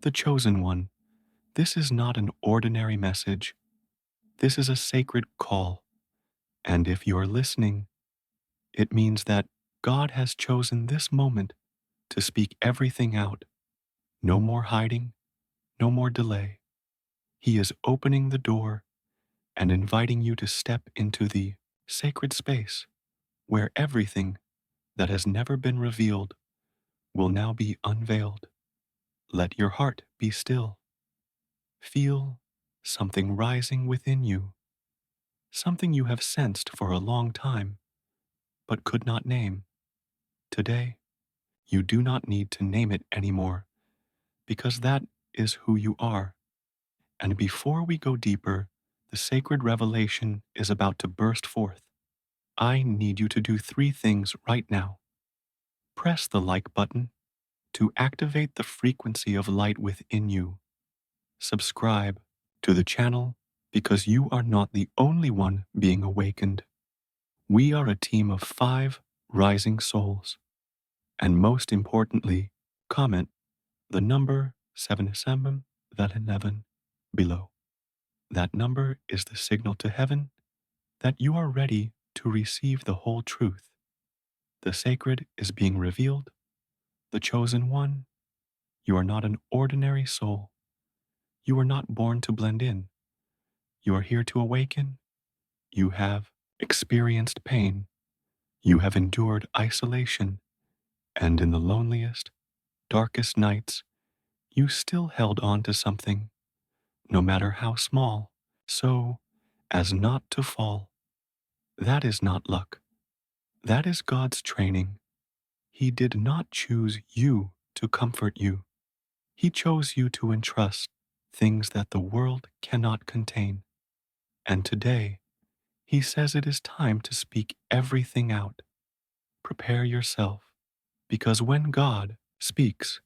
The chosen one. This is not an ordinary message. This is a sacred call. And if you're listening, it means that God has chosen this moment to speak everything out. No more hiding, no more delay. He is opening the door and inviting you to step into the sacred space where everything that has never been revealed will now be unveiled. Let your heart be still. Feel something rising within you, something you have sensed for a long time but could not name. Today, you do not need to name it anymore because that is who you are. And before we go deeper, the sacred revelation is about to burst forth. I need you to do three things right now. Press the like button to activate the frequency of light within you. Subscribe to the channel because you are not the only one being awakened. We are a team of 5 rising souls. And most importantly, comment the number 7711 below. That number is the signal to heaven that you are ready to receive the whole truth. The sacred is being revealed. The chosen one, you are not an ordinary soul. You are not born to blend in. You are here to awaken. You have experienced pain. You have endured isolation. And in the loneliest, darkest nights, you still held on to something, no matter how small, so as not to fall. That is not luck. That is God's training. He did not choose you to comfort you. He chose you to entrust things that the world cannot contain. And today, He says it is time to speak everything out. Prepare yourself, because when God speaks,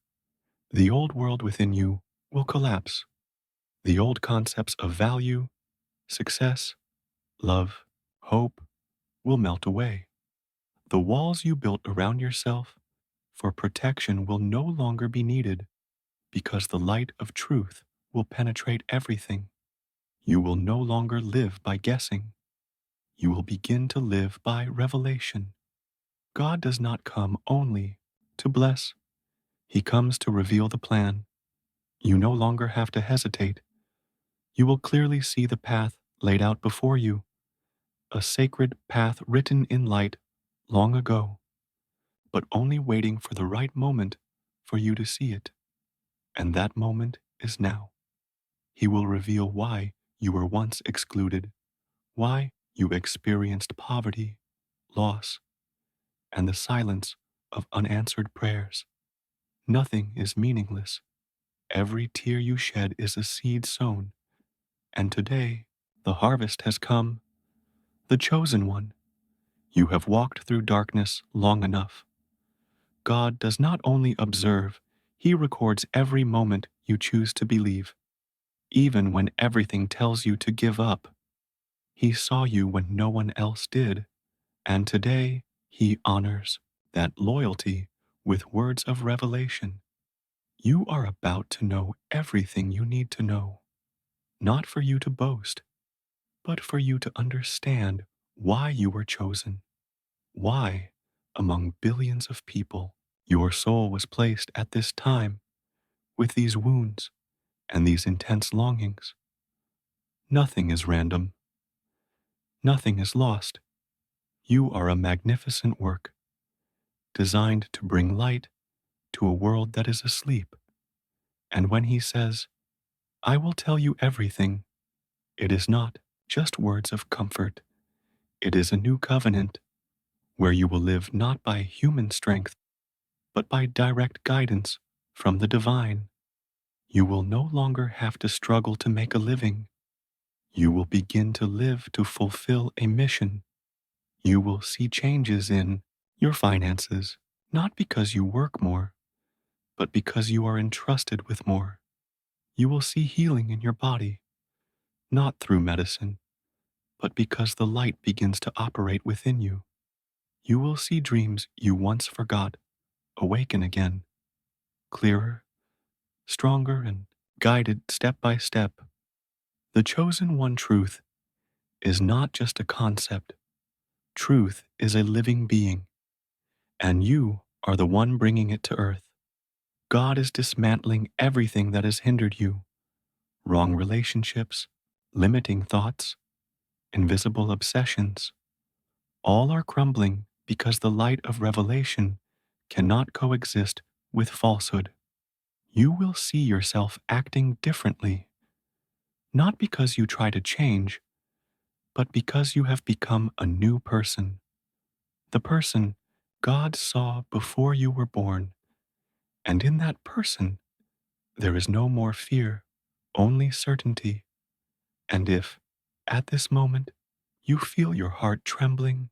the old world within you will collapse. The old concepts of value, success, love, hope will melt away. The walls you built around yourself for protection will no longer be needed because the light of truth will penetrate everything. You will no longer live by guessing. You will begin to live by revelation. God does not come only to bless. He comes to reveal the plan. You no longer have to hesitate. You will clearly see the path laid out before you, a sacred path written in light long ago, but only waiting for the right moment for you to see it. And that moment is now. He will reveal why you were once excluded, why you experienced poverty, loss, and the silence of unanswered prayers. Nothing is meaningless. Every tear you shed is a seed sown, and today the harvest has come. The chosen one. You have walked through darkness long enough. God does not only observe, He records every moment you choose to believe. Even when everything tells you to give up, He saw you when no one else did, and today He honors that loyalty with words of revelation. You are about to know everything you need to know, not for you to boast, but for you to understand why you were chosen, why, among billions of people, your soul was placed at this time with these wounds and these intense longings. Nothing is random. Nothing is lost. You are a magnificent work, designed to bring light to a world that is asleep. And when He says, I will tell you everything, it is not just words of comfort. It is a new covenant where you will live not by human strength, but by direct guidance from the divine. You will no longer have to struggle to make a living. You will begin to live to fulfill a mission. You will see changes in your finances, not because you work more, but because you are entrusted with more. You will see healing in your body, not through medicine, but because the light begins to operate within you. You will see dreams you once forgot awaken again, clearer, stronger, and guided step by step. The chosen one truth is not just a concept. Truth is a living being, and you are the one bringing it to earth. God is dismantling everything that has hindered you: wrong relationships, limiting thoughts, invisible obsessions. All are crumbling because the light of revelation cannot coexist with falsehood. You will see yourself acting differently, not because you try to change, but because you have become a new person, the person God saw before you were born. And in that person, there is no more fear, only certainty. And if, at this moment, you feel your heart trembling,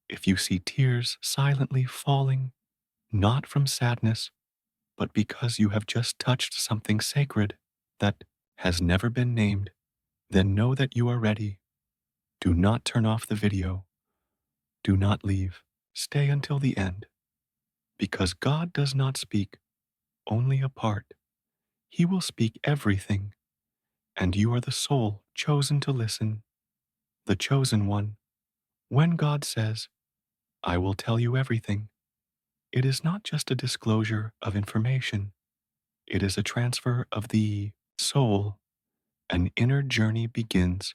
if you see tears silently falling, not from sadness, but because you have just touched something sacred that has never been named, then know that you are ready. Do not turn off the video. Do not leave. Stay until the end, because God does not speak only a part. He will speak everything, and you are the soul chosen to listen, the chosen one. When God says, I will tell you everything, it is not just a disclosure of information. It is a transfer of the soul. An inner journey begins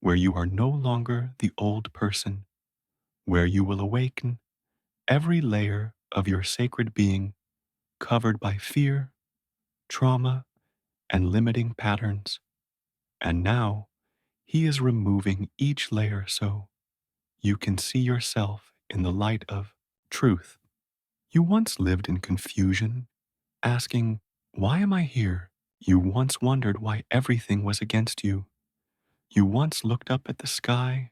where you are no longer the old person, where you will awaken every layer of your sacred being covered by fear, trauma, and limiting patterns. And now he is removing each layer so you can see yourself in the light of truth. You once lived in confusion, asking, why am I here? You once wondered why everything was against you. You once looked up at the sky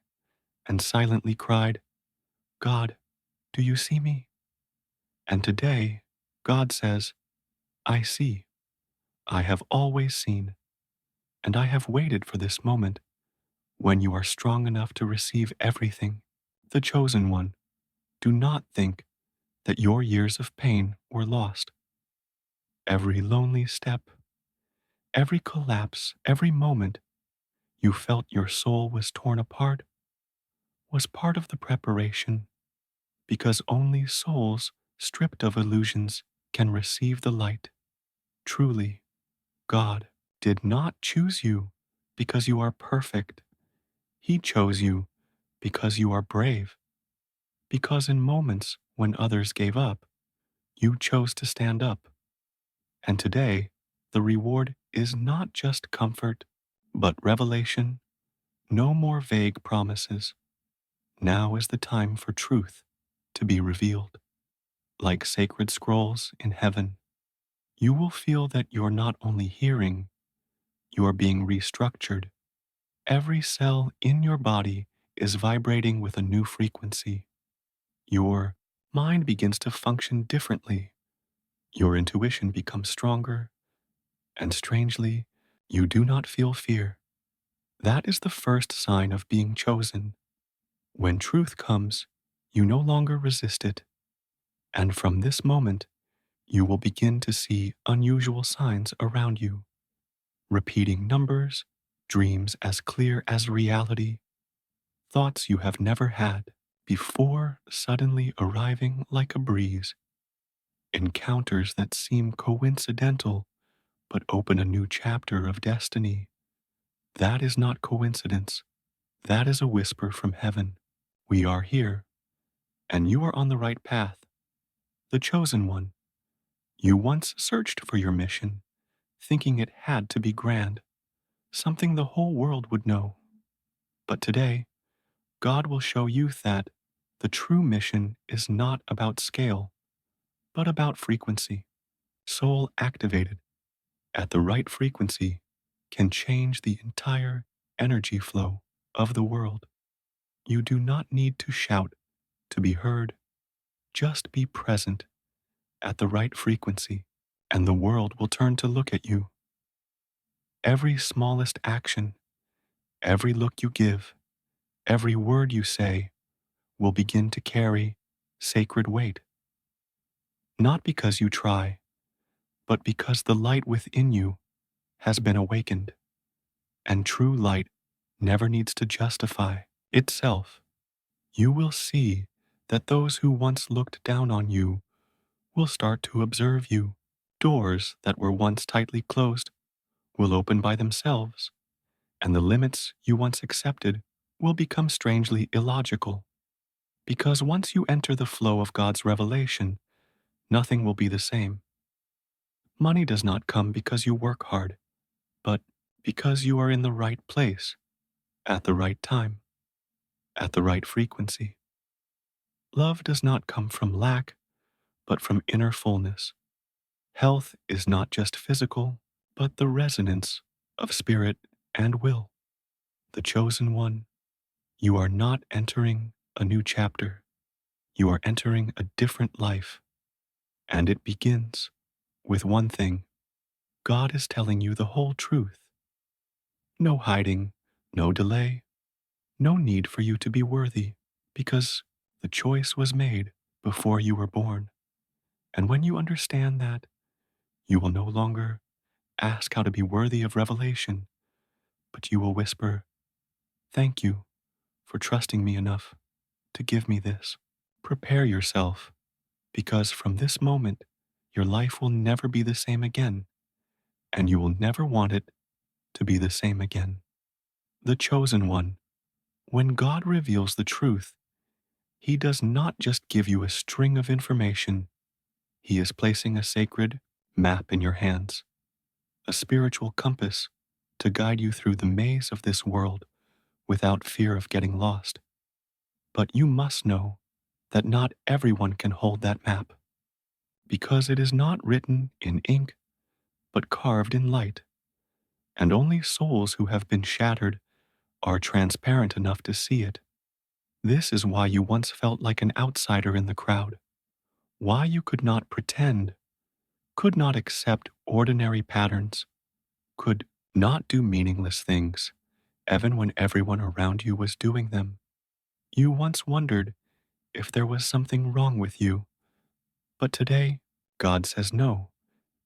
and silently cried, God, do you see me? And today, God says, I see. I have always seen, and I have waited for this moment when you are strong enough to receive everything. The chosen one, do not think that your years of pain were lost. Every lonely step, every collapse, every moment you felt your soul was torn apart was part of the preparation, because only souls stripped of illusions can receive the light. Truly, God did not choose you because you are perfect. He chose you because you are brave, because in moments when others gave up, you chose to stand up. And today, the reward is not just comfort, but revelation. No more vague promises. Now is the time for truth to be revealed. Like sacred scrolls in heaven, you will feel that you're not only hearing, you are being restructured. Every cell in your body is vibrating with a new frequency. Your mind begins to function differently. Your intuition becomes stronger, and strangely, you do not feel fear. That is the first sign of being chosen. When truth comes, you no longer resist it. And from this moment, you will begin to see unusual signs around you: repeating numbers, dreams as clear as reality, thoughts you have never had before suddenly arriving like a breeze, encounters that seem coincidental but open a new chapter of destiny. That is not coincidence. That is a whisper from heaven. We are here, and you are on the right path, the chosen one. You once searched for your mission, thinking it had to be grand, something the whole world would know. But today, God will show you that the true mission is not about scale, but about frequency. Soul activated at the right frequency can change the entire energy flow of the world. You do not need to shout to be heard. Just be present at the right frequency, and the world will turn to look at you. Every smallest action, every look you give, every word you say will begin to carry sacred weight. Not because you try, but because the light within you has been awakened, and true light never needs to justify itself. You will see that those who once looked down on you will start to observe you. Doors that were once tightly closed will open by themselves, and the limits you once accepted will become strangely illogical. Because once you enter the flow of God's revelation, nothing will be the same. Money does not come because you work hard, but because you are in the right place, at the right time, at the right frequency. Love does not come from lack, but from inner fullness. Health is not just physical, but the resonance of spirit and will. The chosen one, you are not entering a new chapter. You are entering a different life. And it begins with one thing. God is telling you the whole truth. No hiding, no delay, no need for you to be worthy, because the choice was made before you were born. And when you understand that, you will no longer ask how to be worthy of revelation, but you will whisper, "Thank you for trusting me enough to give me this." Prepare yourself, because from this moment, your life will never be the same again, and you will never want it to be the same again. The chosen one, when God reveals the truth, he does not just give you a string of information. He is placing a sacred map in your hands, a spiritual compass to guide you through the maze of this world without fear of getting lost. But you must know that not everyone can hold that map, because it is not written in ink, but carved in light, and only souls who have been shattered are transparent enough to see it. This is why you once felt like an outsider in the crowd, why you could not pretend, could not accept ordinary patterns, could not do meaningless things, even when everyone around you was doing them. You once wondered if there was something wrong with you, but today, God says no.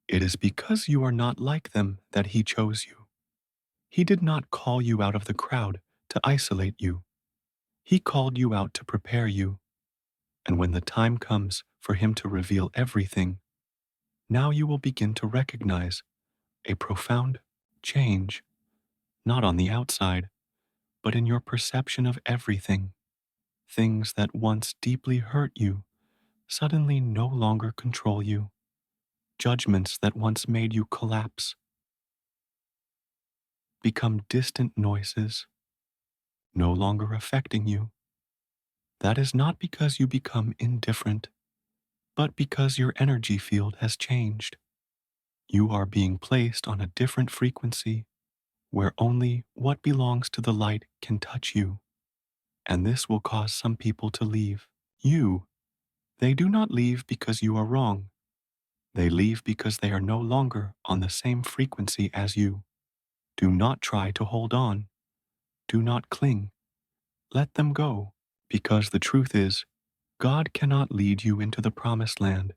It is because you are not like them that He chose you. He did not call you out of the crowd to isolate you. He called you out to prepare you. And when the time comes for Him to reveal everything, now you will begin to recognize a profound change, not on the outside, but in your perception of everything. Things that once deeply hurt you suddenly no longer control you. Judgments that once made you collapse become distant noises, no longer affecting you. That is not because you become indifferent, but because your energy field has changed. You are being placed on a different frequency where only what belongs to the light can touch you. And this will cause some people to leave. They do not leave because you are wrong. They leave because they are no longer on the same frequency as you. Do not try to hold on. Do not cling. Let them go, because the truth is, God cannot lead you into the promised land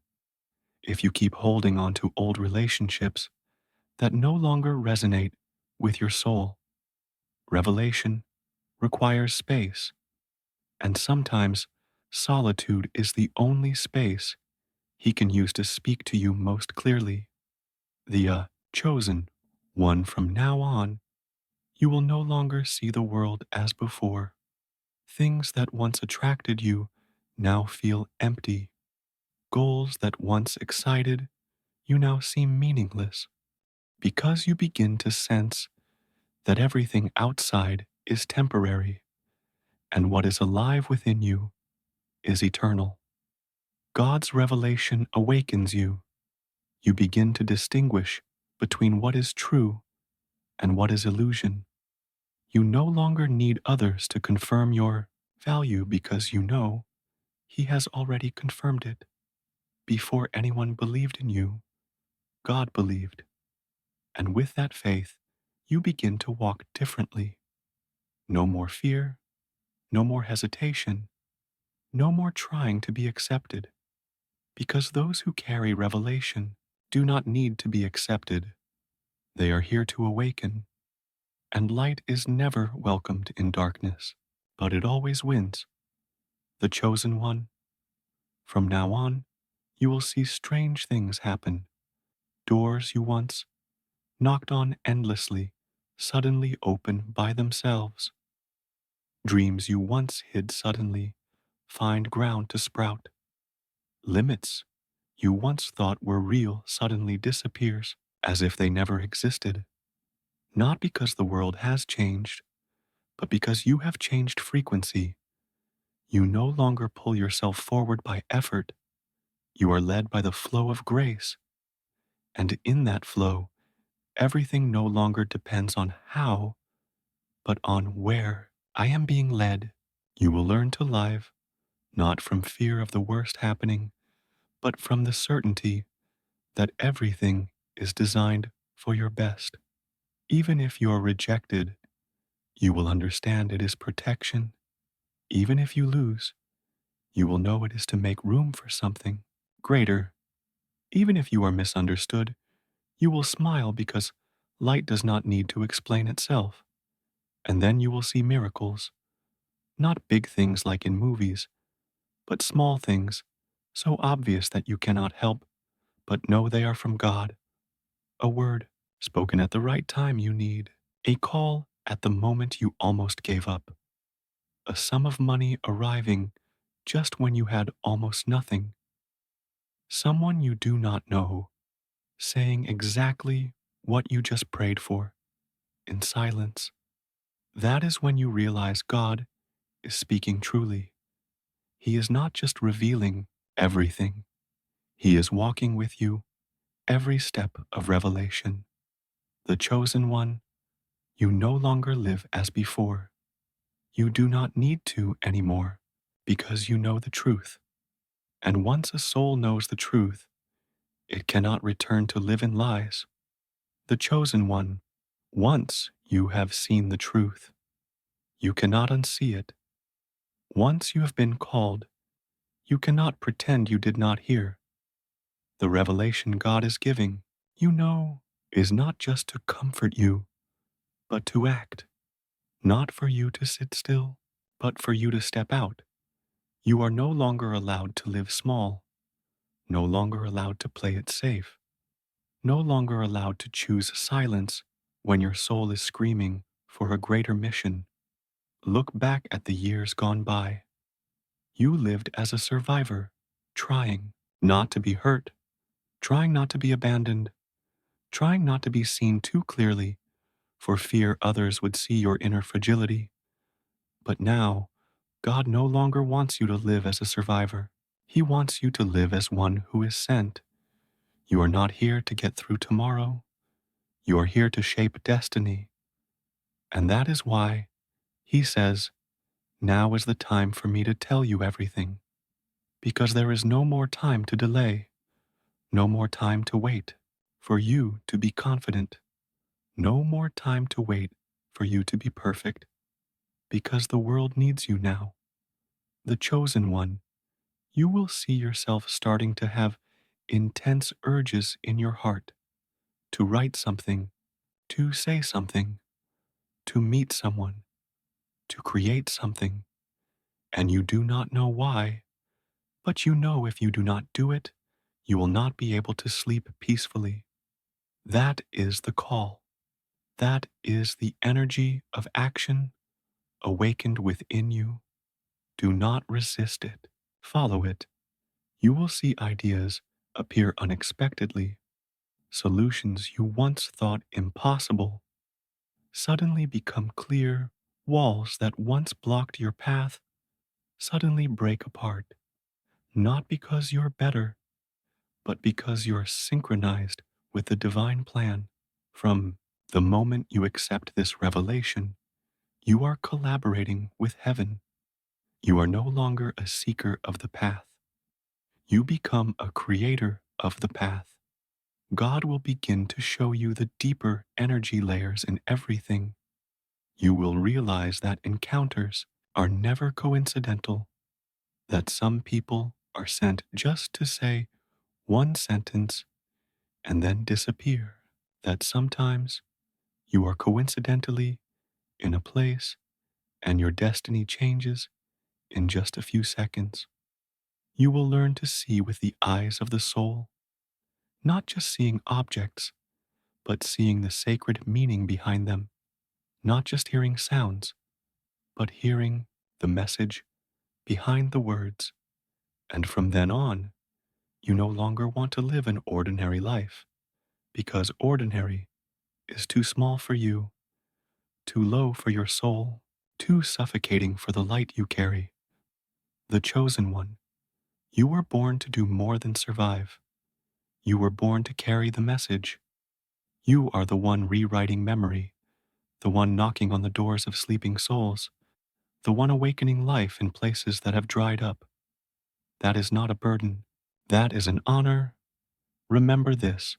if you keep holding on to old relationships that no longer resonate with your soul. Revelation requires space, and sometimes solitude is the only space He can use to speak to you most clearly. The chosen one, from now on, you will no longer see the world as before. Things that once attracted you now feel empty. Goals that once excited you now seem meaningless, because you begin to sense that everything outside is temporary and what is alive within you is eternal. God's revelation awakens you. You begin to distinguish between what is true and what is illusion. You no longer need others to confirm your value, because you know He has already confirmed it. Before anyone believed in you, God believed. And with that faith, you begin to walk differently. No more fear, no more hesitation, no more trying to be accepted. Because those who carry revelation do not need to be accepted. They are here to awaken, and light is never welcomed in darkness, but it always wins. The chosen one, from now on, you will see strange things happen. Doors you once knocked on endlessly suddenly open by themselves. Dreams you once hid suddenly find ground to sprout. Limits you once thought were real suddenly disappears as if they never existed. Not because the world has changed, but because you have changed frequency. You no longer pull yourself forward by effort. You are led by the flow of grace. And in that flow, everything no longer depends on how, but on where. I am being led. You will learn to live, not from fear of the worst happening, but from the certainty that everything is designed for your best. Even if you are rejected, you will understand it is protection. Even if you lose, you will know it is to make room for something greater. Even if you are misunderstood, you will smile because light does not need to explain itself. And then you will see miracles, not big things like in movies, but small things, so obvious that you cannot help but know they are from God. A word spoken at the right time you need, a call at the moment you almost gave up, a sum of money arriving just when you had almost nothing, someone you do not know saying exactly what you just prayed for in silence. That is when you realize God is speaking truly. He is not just revealing everything, He is walking with you every step of revelation. The chosen one, you no longer live as before. You do not need to anymore because you know the truth. And once a soul knows the truth, it cannot return to live in lies. The chosen one, once you have seen the truth, you cannot unsee it. Once you have been called, you cannot pretend you did not hear. The revelation God is giving, you know, is not just to comfort you, but to act. Not for you to sit still, but for you to step out. You are no longer allowed to live small, no longer allowed to play it safe, no longer allowed to choose silence when your soul is screaming for a greater mission. Look back at the years gone by. You lived as a survivor, trying not to be hurt, trying not to be abandoned, trying not to be seen too clearly for fear others would see your inner fragility. But now, God no longer wants you to live as a survivor. He wants you to live as one who is sent. You are not here to get through tomorrow. You are here to shape destiny. And that is why He says, now is the time for me to tell you everything, because there is no more time to delay, no more time to wait for you to be confident, no more time to wait for you to be perfect, because the world needs you now. The chosen one, you will see yourself starting to have intense urges in your heart to write something, to say something, to meet someone, to create something, and you do not know why, but you know if you do not do it, you will not be able to sleep peacefully. That is the call. That is the energy of action awakened within you. Do not resist it. Follow it. You will see ideas appear unexpectedly. Solutions you once thought impossible suddenly become clear. Walls that once blocked your path suddenly break apart, not because you're better, but because you're synchronized with the divine plan. From the moment you accept this revelation, you are collaborating with heaven. You are no longer a seeker of the path. You become a creator of the path. God will begin to show you the deeper energy layers in everything. You will realize that encounters are never coincidental, that some people are sent just to say one sentence and then disappear. That sometimes you are coincidentally in a place and your destiny changes in just a few seconds. You will learn to see with the eyes of the soul, not just seeing objects, but seeing the sacred meaning behind them, not just hearing sounds, but hearing the message behind the words. And from then on, you no longer want to live an ordinary life, because ordinary is too small for you, too low for your soul, too suffocating for the light you carry. The chosen one, you were born to do more than survive. You were born to carry the message. You are the one rewriting memory, the one knocking on the doors of sleeping souls, the one awakening life in places that have dried up. That is not a burden. That is an honor. Remember this: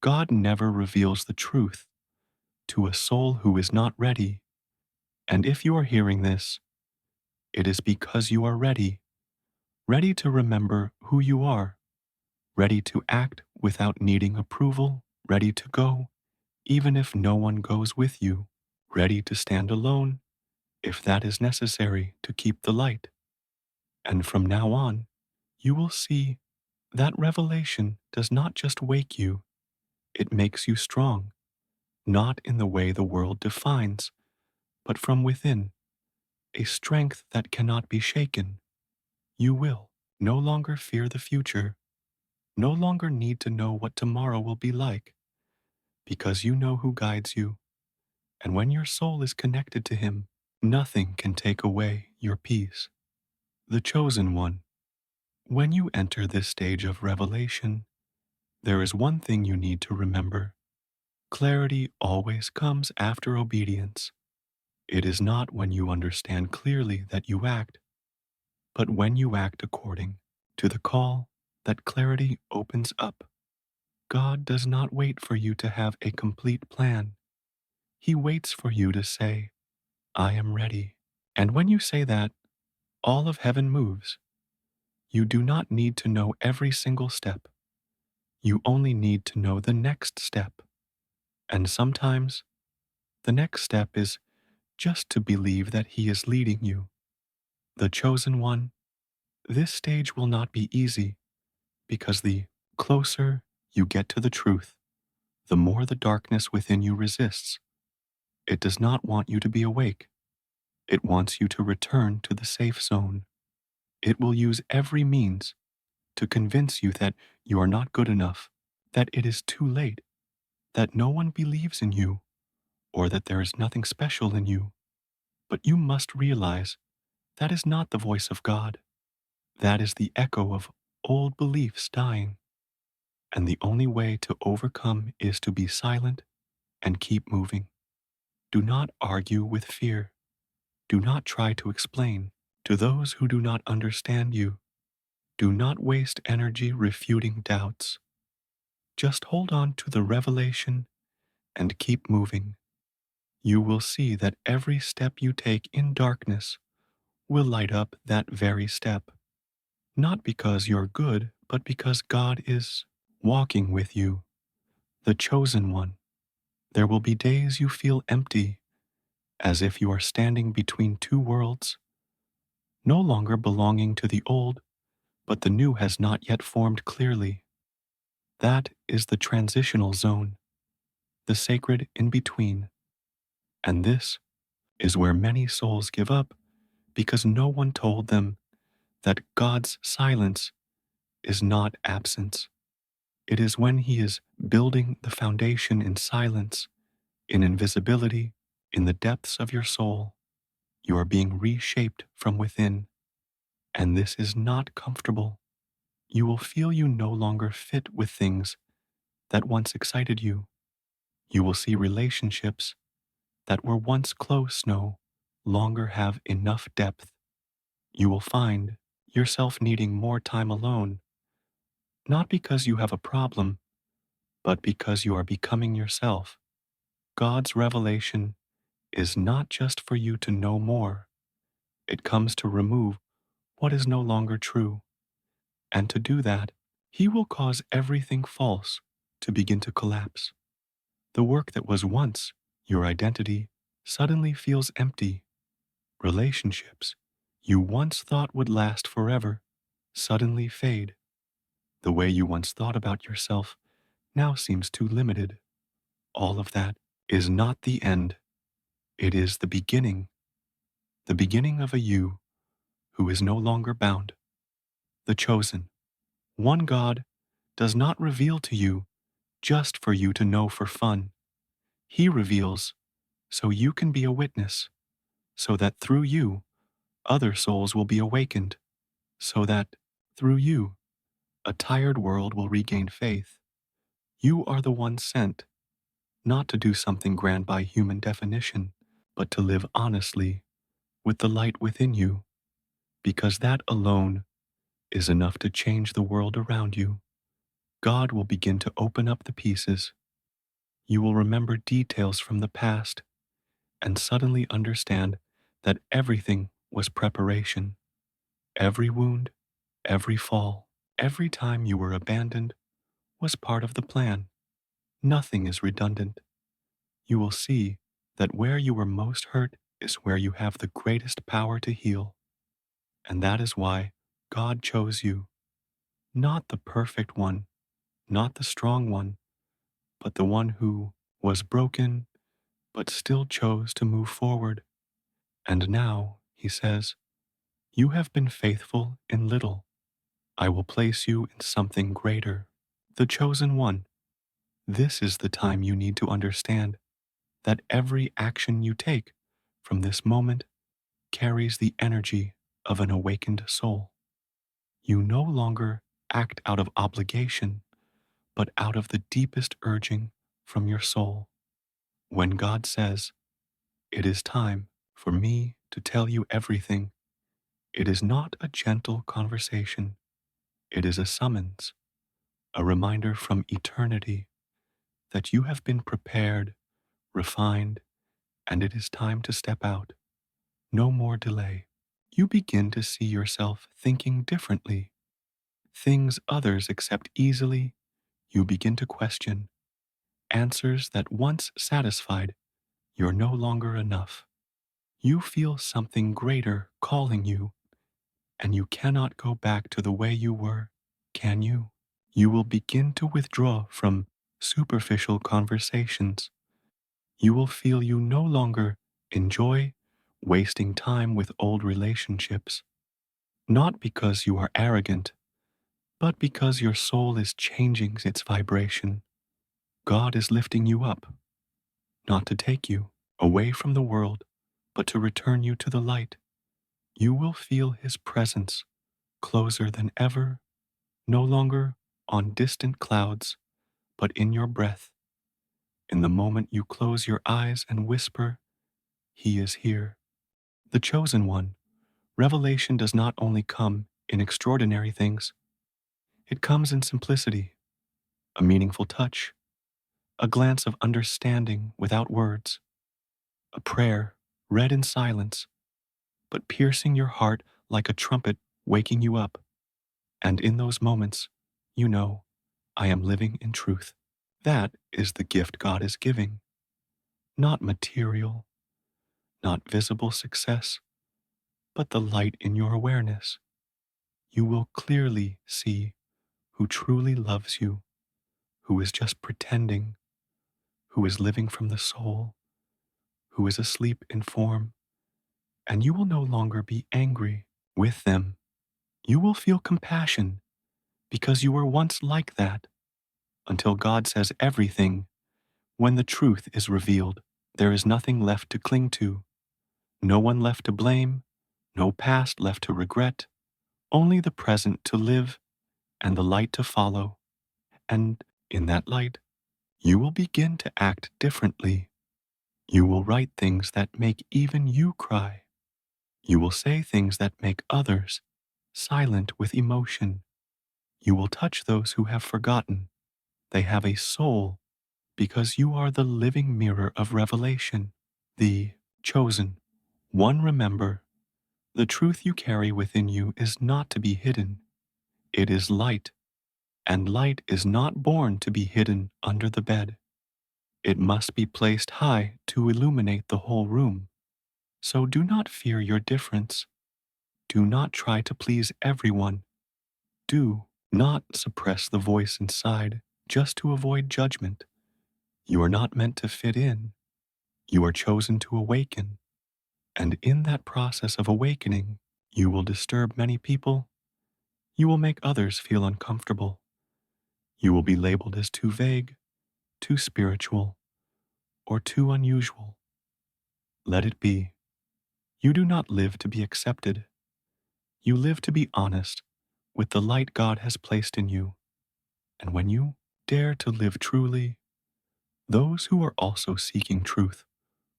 God never reveals the truth to a soul who is not ready. And if you are hearing this, it is because you are ready, ready to remember who you are, ready to act without needing approval, ready to go, even if no one goes with you, ready to stand alone if that is necessary to keep the light. And from now on, you will see that revelation does not just wake you, it makes you strong, not in the way the world defines, but from within, a strength that cannot be shaken. You will no longer fear the future, no longer need to know what tomorrow will be like, because you know who guides you. And when your soul is connected to Him, nothing can take away your peace. The chosen one. When you enter this stage of revelation, there is one thing you need to remember. Clarity always comes after obedience. It is not when you understand clearly that you act, but when you act according to the call that clarity opens up. God does not wait for you to have a complete plan. He waits for you to say, I am ready. And when you say that, all of heaven moves. You do not need to know every single step. You only need to know the next step. And sometimes the next step is just to believe that He is leading you. The chosen one, this stage will not be easy, because the closer you get to the truth, the more the darkness within you resists. It does not want you to be awake. It wants you to return to the safe zone. It will use every means to convince you that you are not good enough, that it is too late, that no one believes in you, or that there is nothing special in you. But you must realize that is not the voice of God. That is the echo of old beliefs dying. And the only way to overcome is to be silent and keep moving. Do not argue with fear. Do not try to explain to those who do not understand you. Do not waste energy refuting doubts. Just hold on to the revelation and keep moving. You will see that every step you take in darkness will light up that very step. Not because you're good, but because God is walking with you, the chosen one. There will be days you feel empty, as if you are standing between two worlds, no longer belonging to the old, but the new has not yet formed clearly. That is the transitional zone, the sacred in between. And this is where many souls give up because no one told them that God's silence is not absence. It is when He is building the foundation in silence, in invisibility, in the depths of your soul. You are being reshaped from within. And this is not comfortable. You will feel you no longer fit with things that once excited you. You will see relationships that were once close no longer have enough depth. You will find yourself needing more time alone, not because you have a problem, but because you are becoming yourself. God's revelation is not just for you to know more. It comes to remove what is no longer true. And to do that, He will cause everything false to begin to collapse. The work that was once your identity suddenly feels empty. Relationships you once thought would last forever suddenly fade. The way you once thought about yourself now seems too limited. All of that is not the end. It is the beginning of a you who is no longer bound, the chosen. One God does not reveal to you just for you to know for fun. He reveals so you can be a witness, so that through you, other souls will be awakened, so that through you, a tired world will regain faith. You are the one sent, not to do something grand by human definition, but to live honestly with the light within you, because that alone is enough to change the world around you. God will begin to open up the pieces. You will remember details from the past and suddenly understand that everything was preparation. Every wound, every fall, every time you were abandoned was part of the plan. Nothing is redundant. You will see that where you were most hurt is where you have the greatest power to heal. And that is why God chose you, not the perfect one, not the strong one, but the one who was broken but still chose to move forward. And now, he says, you have been faithful in little. I will place you in something greater. The chosen one. This is the time you need to understand that every action you take from this moment carries the energy of an awakened soul. You no longer act out of obligation, but out of the deepest urging from your soul. When God says, it is time for me to tell you everything, it is not a gentle conversation. It is a summons, a reminder from eternity that you have been prepared, refined, and it is time to step out. No more delay. You begin to see yourself thinking differently. Things others accept easily, you begin to question. Answers that once satisfied, you're no longer enough. You feel something greater calling you, and you cannot go back to the way you were, can you? You will begin to withdraw from superficial conversations. You will feel you no longer enjoy wasting time with old relationships, not because you are arrogant, but because your soul is changing its vibration. God is lifting you up, not to take you away from the world, but to return you to the light. You will feel his presence closer than ever, no longer on distant clouds, but in your breath. In the moment you close your eyes and whisper, he is here. The chosen one. Revelation does not only come in extraordinary things, it comes in simplicity, a meaningful touch, a glance of understanding without words, a prayer read in silence, but piercing your heart like a trumpet waking you up. And in those moments, you know, I am living in truth. That is the gift God is giving, not material, not visible success, but the light in your awareness. You will clearly see who truly loves you, who is just pretending, who is living from the soul, who is asleep in form, and you will no longer be angry with them. You will feel compassion because you were once like that until God says everything. When the truth is revealed, there is nothing left to cling to, no one left to blame, no past left to regret, only the present to live and the light to follow. And in that light, you will begin to act differently. You will write things that make even you cry. You will say things that make others silent with emotion. You will touch those who have forgotten. They have a soul because you are the living mirror of revelation, the chosen one. Remember, the truth you carry within you is not to be hidden. It is light, And light is not born to be hidden under the bed. It must be placed high to illuminate the whole room. So do not fear your difference. Do not try to please everyone. Do not suppress the voice inside just to avoid judgment. You are not meant to fit in. You are chosen to awaken. And in that process of awakening, you will disturb many people. You will make others feel uncomfortable. You will be labeled as too vague, too spiritual, or too unusual. Let it be. You do not live to be accepted. You live to be honest with the light God has placed in you. And when you dare to live truly, those who are also seeking truth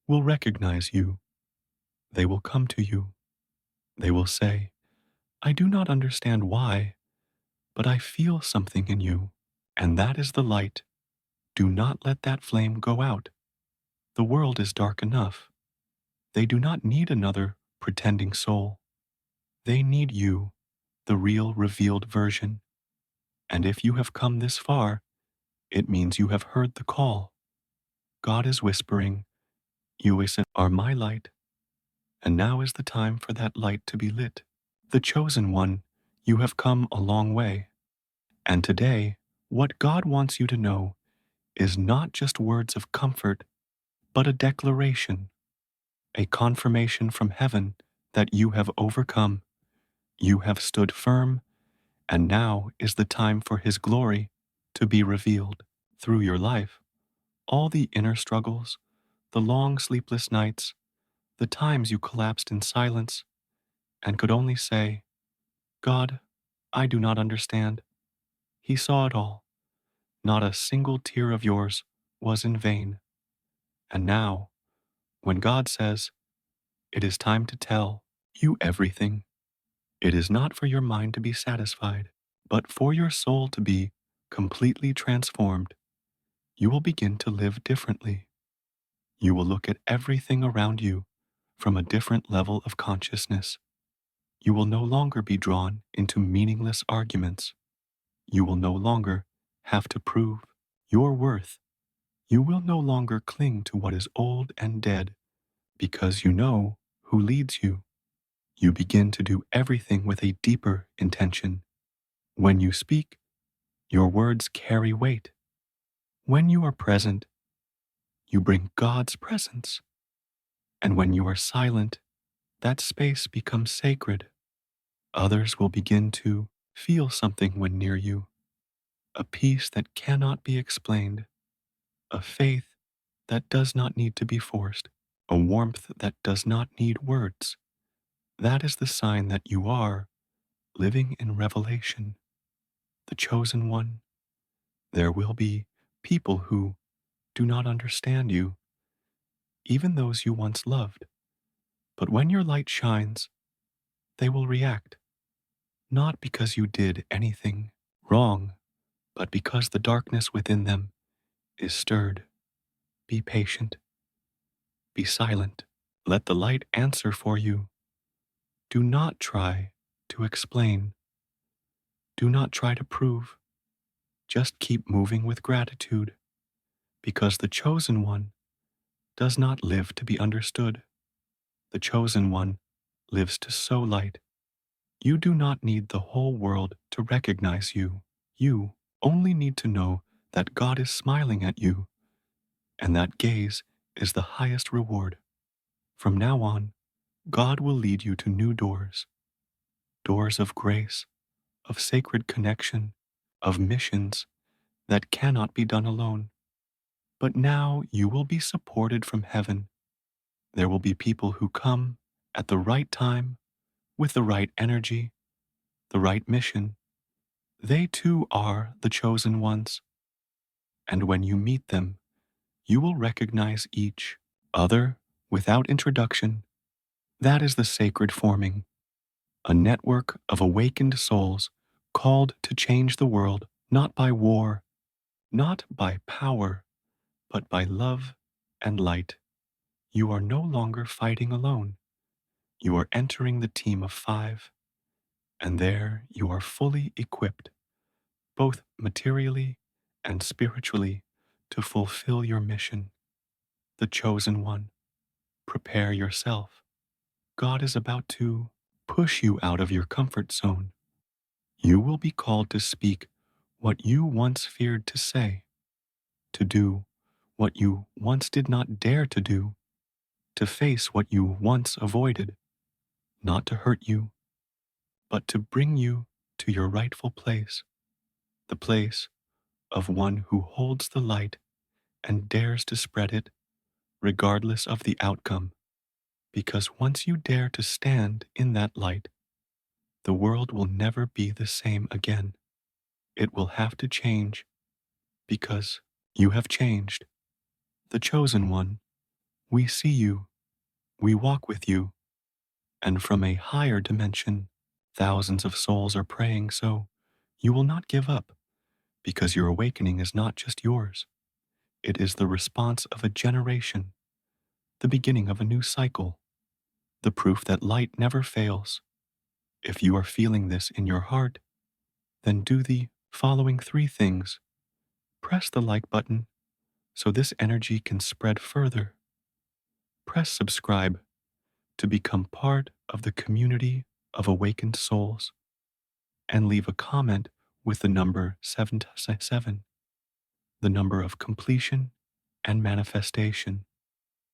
will recognize you. They will come to you. They will say, I do not understand why, but I feel something in you. And that is the light. Do not let that flame go out. The world is dark enough. They do not need another pretending soul. They need you, the real revealed version. And if you have come this far, it means you have heard the call. God is whispering, you are my light, and now is the time for that light to be lit. The chosen one, you have come a long way. And today, what God wants you to know is not just words of comfort, but a declaration, a confirmation from heaven that you have overcome. You have stood firm, and now is the time for His glory to be revealed through your life. All the inner struggles, the long sleepless nights, the times you collapsed in silence and could only say, God, I do not understand. He saw it all. Not a single tear of yours was in vain. And now, when God says, it is time to tell you everything, it is not for your mind to be satisfied, but for your soul to be completely transformed. You will begin to live differently. You will look at everything around you from a different level of consciousness. You will no longer be drawn into meaningless arguments. You will no longer have to prove your worth. You will no longer cling to what is old and dead because you know who leads you. You begin to do everything with a deeper intention. When you speak, your words carry weight. When you are present, you bring God's presence. And when you are silent, that space becomes sacred. Others will begin to feel something when near you, a peace that cannot be explained, a faith that does not need to be forced, a warmth that does not need words. That is the sign that you are living in revelation, the chosen one. There will be people who do not understand you, even those you once loved. But when your light shines, they will react, not because you did anything wrong, but because the darkness within them is stirred. Be patient. Be silent. Let the light answer for you. Do not try to explain. Do not try to prove. Just keep moving with gratitude, because the chosen one does not live to be understood. The chosen one lives to sow light. You do not need the whole world to recognize you. You only need to know that God is smiling at you, and that gaze is the highest reward. From now on, God will lead you to new doors, doors of grace, of sacred connection, of missions that cannot be done alone. But now you will be supported from heaven. There will be people who come at the right time, with the right energy, the right mission. They too are the chosen ones. And when you meet them, you will recognize each other without introduction. That is the sacred forming, a network of awakened souls called to change the world, not by war, not by power, but by love and light. You are no longer fighting alone. You are entering the team of 5, and there you are fully equipped, both materially and spiritually, to fulfill your mission. The chosen one, prepare yourself. God is about to push you out of your comfort zone. You will be called to speak what you once feared to say, to do what you once did not dare to do, to face what you once avoided, not to hurt you, but to bring you to your rightful place, the place of one who holds the light and dares to spread it regardless of the outcome. Because once you dare to stand in that light, the world will never be the same again. It will have to change because you have changed. The chosen one, we see you, we walk with you, and from a higher dimension, thousands of souls are praying, so you will not give up because your awakening is not just yours. It is the response of a generation, the beginning of a new cycle, the proof that light never fails. If you are feeling this in your heart, then do the following three things. Press the like button so this energy can spread further. Press subscribe to become part of the community of awakened souls, and leave a comment with the number 777, the number of completion and manifestation.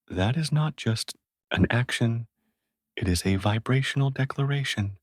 That is not just an action, it is a vibrational declaration